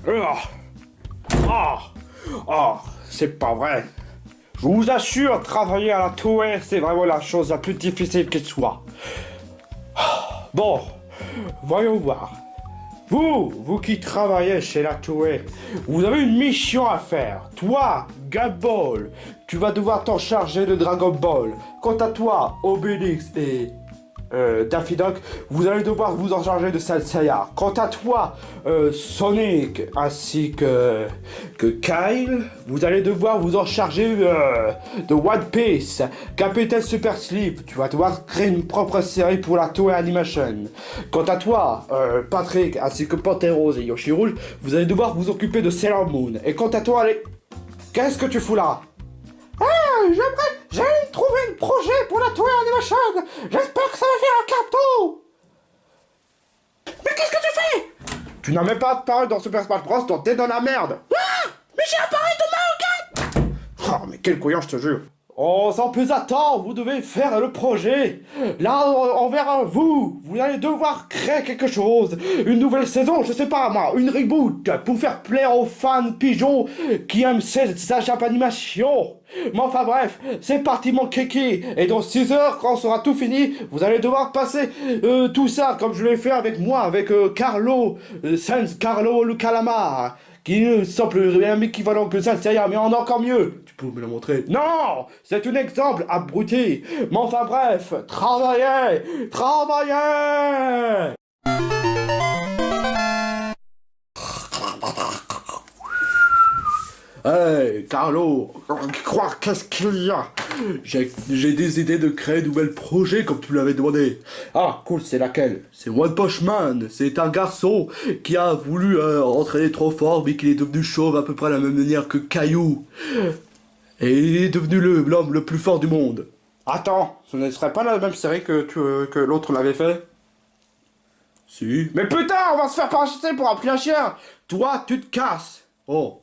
Ah, ah, ah, c'est pas vrai. Je vous assure, travailler à la Toei, c'est vraiment la chose la plus difficile qui soit. Bon, voyons voir. Vous qui travaillez chez la Toei, vous avez une mission à faire. Toi, Gumball, tu vas devoir t'en charger de Dragon Ball. Quant à toi, Obélix et Daffy Duck, vous allez devoir vous en charger de Saint Seiya. Quant à toi, Sonic, ainsi que Kyle, vous allez devoir vous en charger de One Piece. Capitaine Super Sleep, tu vas devoir créer une propre série pour la Toei Animation. Quant à toi, Patrick, ainsi que Panthère Rose et Yoshi Rouge, vous allez devoir vous occuper de Sailor Moon. Et quant à toi, allez... Qu'est-ce que tu fous là? J'ai trouvé un projet pour la Toei Animation. J'espère que ça va faire un carton. Mais qu'est-ce que tu fais? Tu n'as même pas apparu dans Super Smash Bros, donc t'es dans la merde. Ah, mais j'ai apparu dans Mario Kart. Oh, mais quel couillon, je te jure. Oh, sans plus attendre, vous devez faire le projet. Là, envers vous, vous allez devoir créer quelque chose. Une nouvelle saison, je sais pas moi, une reboot, pour faire plaire aux fans pigeons qui aiment ces Jap animations. Mais enfin bref, c'est parti mon kiki. Et dans 6 heures, quand on sera tout fini, vous allez devoir passer tout ça, comme je l'ai fait avec moi, avec Carlo, Sans Carlo le Calamar. Qui ne semble rien équivalent que ça, c'est rien, mais en encore mieux. Tu peux me le montrer? Non, c'est un exemple, abruti. Mais enfin bref, travaillez, travaillez. Hey, Carlo, croire qu'est-ce qu'il y a? J'ai des idées de créer de nouveaux projets comme tu l'avais demandé. Ah, cool, c'est laquelle? C'est One Punch Man. C'est un garçon qui a voulu entraîner trop fort mais qu'il est devenu chauve à peu près de la même manière que Caillou. Et il est devenu l'homme le plus fort du monde. Attends, ce ne serait pas la même série que l'autre l'avait fait? Si. Mais putain, on va se faire parachuter pour appeler un chien. Toi, tu te casses. Oh.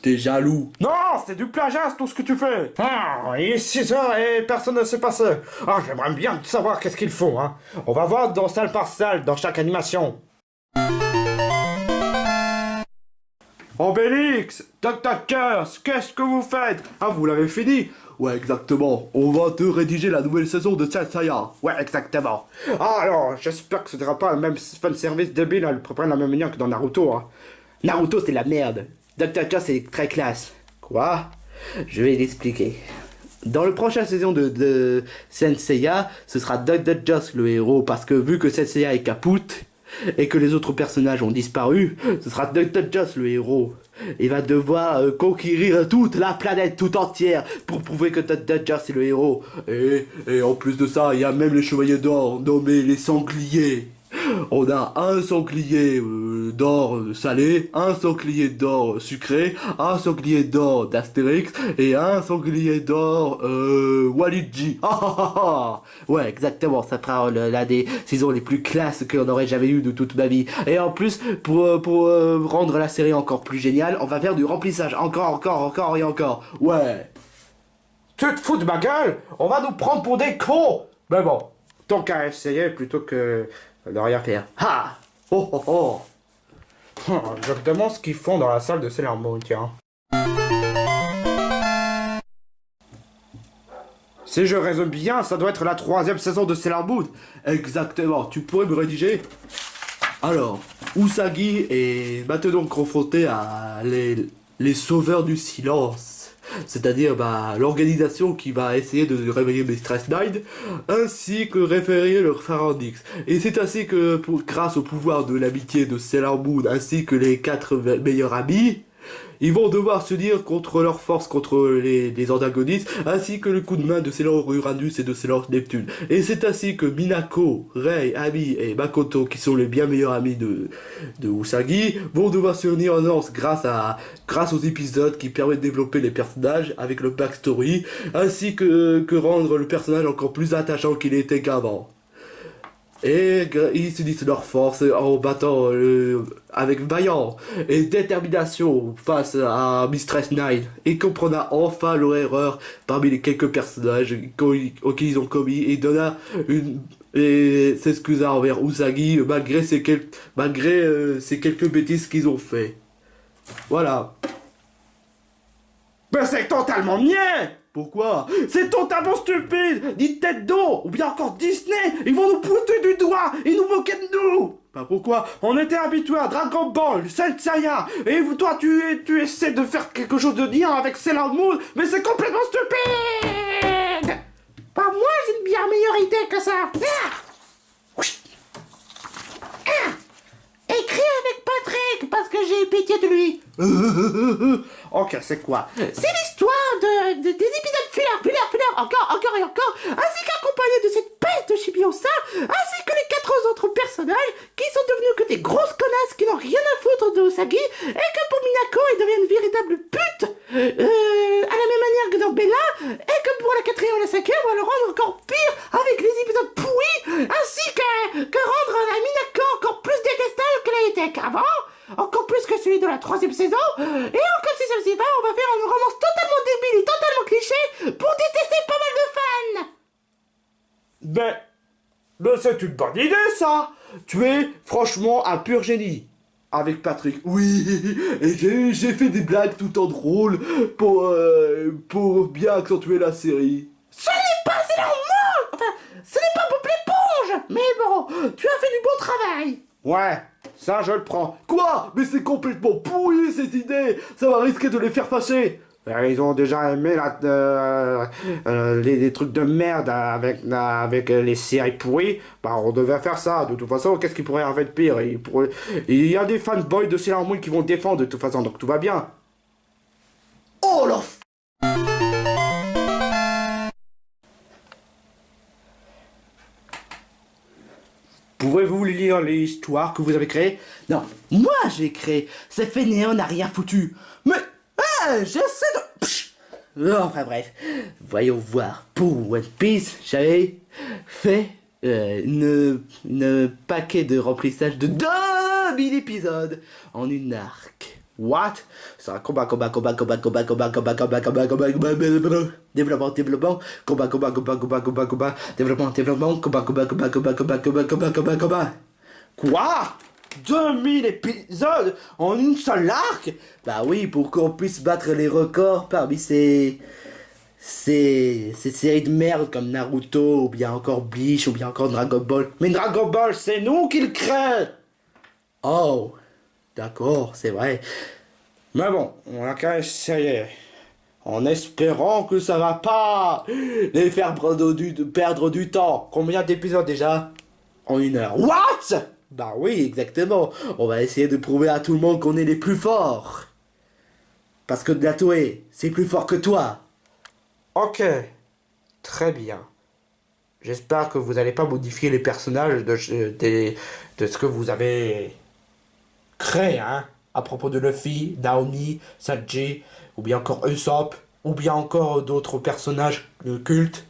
T'es jaloux. Non, c'est du plagiat, c'est tout ce que tu fais. Ah, il est 6 heures et personne ne s'est passé. Ah, j'aimerais bien savoir qu'est-ce qu'ils font, hein. On va voir dans salle par salle, dans chaque animation. Obélix, Dr. Curse, qu'est-ce que vous faites? Ah, vous l'avez fini? Ouais, exactement. On va te rédiger la nouvelle saison de Saint Seiya. Ouais, exactement. Ah, alors, j'espère que ce sera pas le même fanservice débile, à peu près de la même manière que dans Naruto, hein. Naruto, c'est la merde. Dr. Curse c'est très classe. Quoi? Je vais l'expliquer. Dans la prochaine saison de Saint Seiya, ce sera Dr. Joss le héros, parce que vu que Saint Seiya est capoute, et que les autres personnages ont disparu, ce sera Dr. Joss le héros. Il va devoir conquérir toute la planète tout entière pour prouver que Dr. Joss est le héros. Et en plus de ça, il y a même les chevaliers d'or nommés les sangliers. On a un sanglier d'or salé, un sanglier d'or sucré, un sanglier d'or d'Astérix et un sanglier d'or Walidji. Ah, ah, ah, ah. Ouais, exactement, ça fera l'un des saisons les plus classes que l'on aurait jamais eu de toute ma vie. Et en plus, pour rendre la série encore plus géniale, on va faire du remplissage encore et encore. Ouais. Tu te fous de ma gueule? On va nous prendre pour des cons. Mais bon, tant qu'à essayer plutôt que de rien faire. Ha! Oh oh oh! Je me demande ce qu'ils font dans la salle de Sailor Moon, tiens. Si je résume bien, ça doit être la 3e saison de Sailor Moon. Exactement, tu pourrais me rédiger? Alors, Usagi est maintenant confronté à les sauveurs du silence. C'est-à-dire l'organisation qui va essayer de réveiller Mistress Nine, ainsi que référer leur Pharynx. Et c'est ainsi que, grâce au pouvoir de l'amitié de Sailor Moon, ainsi que les 4 meilleurs amis, ils vont devoir se dire contre leur force contre les antagonistes, ainsi que le coup de main de Sailor Uranus et de Sailor Neptune. Et c'est ainsi que Minako, Rei, Ami et Makoto, qui sont les bien meilleurs amis de Usagi, vont devoir se unir en danse grâce aux épisodes qui permettent de développer les personnages avec le backstory, ainsi que rendre le personnage encore plus attachant qu'il était qu'avant. Et ils unissent leurs forces en battant avec vaillant et détermination face à Mistress Nine et comprenant enfin leur erreur parmi les quelques personnages qu'ils ont commis et donna et s'excusa envers Usagi malgré ces quelques bêtises qu'ils ont fait. Voilà. Mais c'est totalement niais! Pourquoi? C'est totalement stupide! Nintendo ou bien encore Disney, ils vont nous pointer du doigt et nous moquer de nous! Bah pourquoi? On était habitués à Dragon Ball, Saint Seiya, et toi tu essaies de faire quelque chose de lien avec Sailor Moon, mais c'est complètement stupide! Bah moi j'ai une bien meilleure idée que ça. Écris avec Patrick parce que j'ai pitié de lui. Ok, c'est quoi? C'est l'histoire des épisodes filler, encore et encore, ainsi qu'accompagné de cette peste de Chibiusa, ainsi que les 4 autres personnages qui sont devenus que des grosses connasses qui n'ont rien à foutre de Usagi, et que pour Minako ils deviennent une véritable pute, à la même manière que dans Bella, et que pour la 4e et la 5e, on va le rendre encore pire avec les épisodes pourris, ainsi que rendre la Minako encore plus détestable qu'elle a été qu'avant. Encore plus que celui de la 3e saison. Et encore si ça va, on va faire un romance totalement débile et totalement cliché pour détester pas mal de fans. Mais c'est une bonne idée ça! Tu es franchement un pur génie. Avec Patrick, oui, et j'ai fait des blagues tout en drôle pour bien accentuer la série. Ce n'est pas Sailor Moon. Enfin, ce n'est pas Bob l'éponge. Mais bon, tu as fait du bon travail. Ouais, ça je le prends. Quoi? Mais c'est complètement pourri cette idée. Ça va risquer de les faire fâcher. Ils ont déjà aimé les trucs de merde avec les séries pourries. Bah, on devait faire ça. De toute façon, qu'est-ce qui pourrait arriver de pire? Il y a des fanboys de Sailor Moon qui vont le défendre de toute façon, donc tout va bien. Oh la Pouvez-vous lire l'histoire que vous avez créée? Non, moi j'ai créé. Ce fainéant n'a rien foutu. Mais, j'essaie de... Psh. Enfin bref, voyons voir. Pour One Piece, j'avais fait une paquet de remplissage de 2000 épisodes en une arc. What? C'est un combat, développement, combat. Quoi? 2000 épisodes en une seule arc? Bah oui, pour qu'on puisse battre les records parmi ces séries de merde comme Naruto, ou bien encore Bleach, ou bien encore Dragon Ball. Mais Dragon Ball, c'est nous qui le créons! Oh, d'accord, c'est vrai. Mais bon, on a qu'à essayer. En espérant que ça va pas Les faire perdre du temps. Combien d'épisodes déjà? En 1 heure. What? Bah oui, exactement. On va essayer de prouver à tout le monde qu'on est les plus forts. Parce que la Toei, c'est plus fort que toi. Ok, très bien. J'espère que vous n'allez pas modifier les personnages de ce que vous avez créé, hein, à propos de Luffy, Naomi, Sanji, ou bien encore Usopp, ou bien encore d'autres personnages cultes.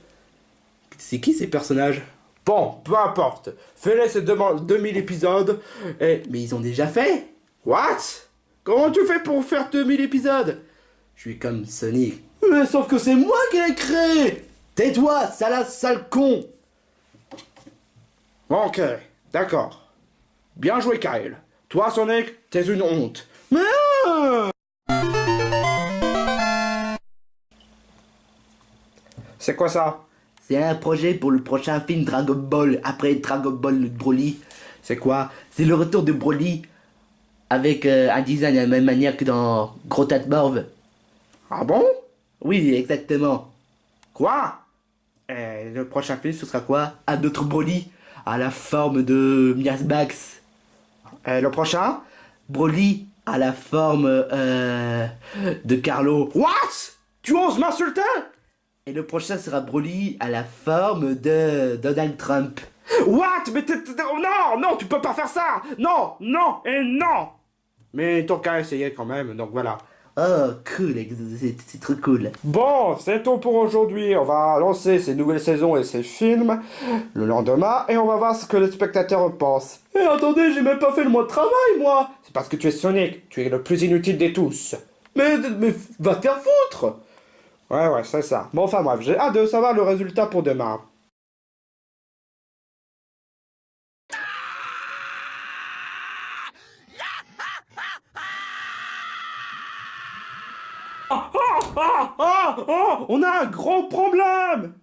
C'est qui ces personnages? Bon, peu importe. Fais-les ces 2000 épisodes et... Mais ils ont déjà fait. What? Comment tu fais pour faire 2000 épisodes? Je suis comme Sonic. Mais sauf que c'est moi qui l'ai créé! Tais-toi, sale con. Ok, d'accord. Bien joué, Kyle. Toi, Sonic, t'es une honte. Mais... C'est quoi ça? C'est un projet pour le prochain film Dragon Ball, après Dragon Ball Broly. C'est quoi? C'est le retour de Broly, avec un design de la même manière que dans Grotat Morve. Ah bon? Oui, exactement. Quoi? Et le prochain film, ce sera quoi? Un autre Broly, à la forme de Mias Max. Et le prochain? Broly, à la forme de Carlo. What? Tu oses m'insulter? Et le prochain sera Broly à la forme de Donald Trump. What? Mais non, non, tu peux pas faire ça. Non, non et non. Mais tant qu'à essayer quand même, donc voilà. Oh, cool, c'est trop cool. Bon, c'est tout pour aujourd'hui. On va lancer ces nouvelles saisons et ces films le lendemain et on va voir ce que les spectateurs pensent. Et attendez, j'ai même pas fait le mois de travail, moi. C'est parce que tu es Sonic, tu es le plus inutile des tous. Mais va te faire foutre. Ouais, c'est ça. Bon, enfin bref, j'ai hâte de savoir le résultat pour demain. On a un gros problème.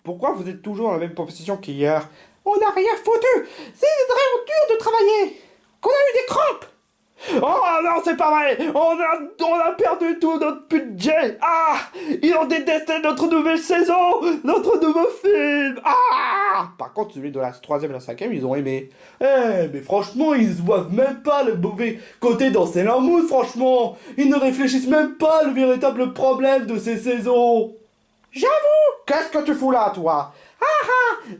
Pourquoi vous êtes toujours dans la même position qu'hier? On n'a rien foutu. C'est vraiment dur de travailler. Qu'on a eu des crampes. Oh non, c'est pas vrai. On a perdu tout notre budget. Ah, ils ont détesté notre nouvelle saison, notre nouveau film. Ah, par contre, celui de la troisième et la cinquième, ils ont aimé. Mais franchement, ils ne voient même pas le mauvais côté dans Sailor Moon, franchement. Ils ne réfléchissent même pas le véritable problème de ces saisons. J'avoue. Qu'est-ce que tu fous là, toi?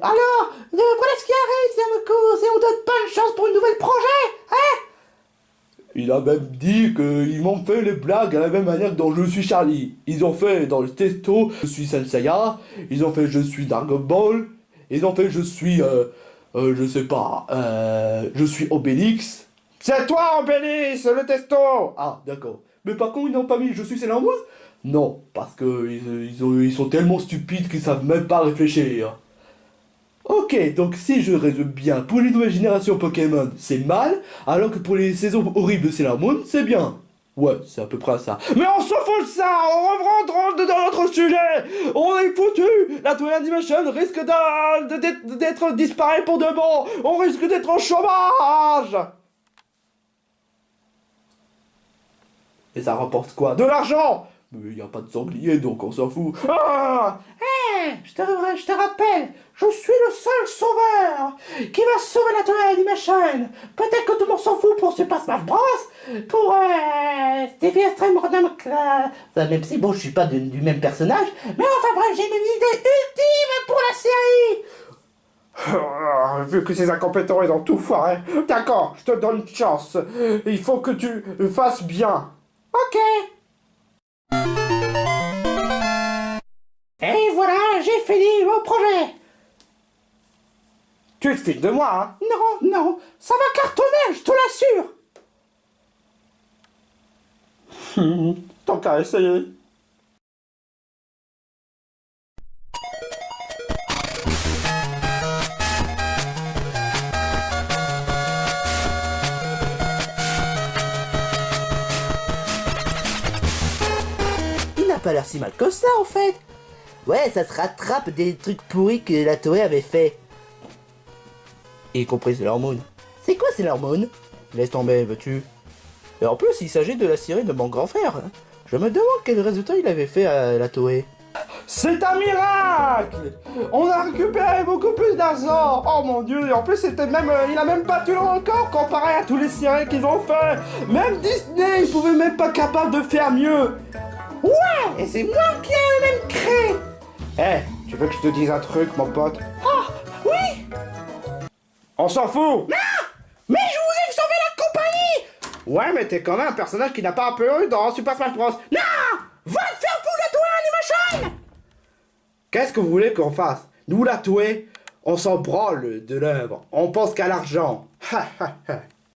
Alors, voilà ce qui arrive, c'est on donne pas une chance pour une nouvelle projet, hein? Il a même dit qu'ils m'ont fait les blagues à la même manière dont je suis Charlie. Ils ont fait dans le testo, je suis Senseiya. Ils ont fait je suis Dragon Ball. Ils ont fait je suis, je sais pas, je suis Obélix. C'est toi, Obélix, le testo. Ah, d'accord. Mais par contre, ils n'ont pas mis je suis Sailor Moon? Non, parce que ils sont tellement stupides qu'ils savent même pas réfléchir. Ok, donc si je résume bien, pour les nouvelles générations Pokémon, c'est mal, alors que pour les saisons horribles de Sailor Moon, c'est bien. Ouais, c'est à peu près ça. Mais on s'en fout de ça. On rentre dans notre sujet. On est foutu. La Toei Animation risque d'être disparu pour de bon. On risque d'être en chômage. Et ça rapporte quoi? De l'argent. Mais il n'y a pas de sanglier, donc on s'en fout. Ah, Je te rappelle, je suis le seul sauveur qui va sauver la Toei Animation. Peut-être que tout le monde s'en fout pour Super Smash Bros. Pour Stevie Extreme Random Class. Même si bon, je suis pas du même personnage. Mais enfin bref, j'ai une idée ultime pour la série. Vu que ces incompétents, ils ont tout foiré. D'accord, je te donne une chance. Il faut que tu fasses bien. Ok. Et voilà, j'ai fini mon projet. Tu te fiches de moi, hein? Non, ça va cartonner, je te l'assure. Tant qu'à essayer. Il n'a pas l'air si mal que ça, en fait. Ouais, ça se rattrape des trucs pourris que la Toei avait fait. Y compris Sailor Moon. C'est quoi Sailor Moon? Laisse tomber, veux-tu? Et en plus, il s'agit de la série de mon grand frère. Je me demande quel résultat il avait fait à la Toei. C'est un miracle! On a récupéré beaucoup plus d'argent! Oh mon dieu, et en plus c'était même, il a même battu le record comparé à tous les séries qu'ils ont fait! Même Disney, ils pouvaient même pas capable de faire mieux! Ouais, et c'est moi qui ai même créé. Tu veux que je te dise un truc, mon pote? Ah, oui. On s'en fout! Mais je vous ai sauvé la compagnie. Ouais, mais t'es quand même un personnage qui n'a pas apparu dans Super Smash Bros. Non, va te faire foutre la Toei Animation. Qu'est-ce que vous voulez qu'on fasse? Nous, la Toei, on s'en branle de l'œuvre. On pense qu'à l'argent. Ha ha ha.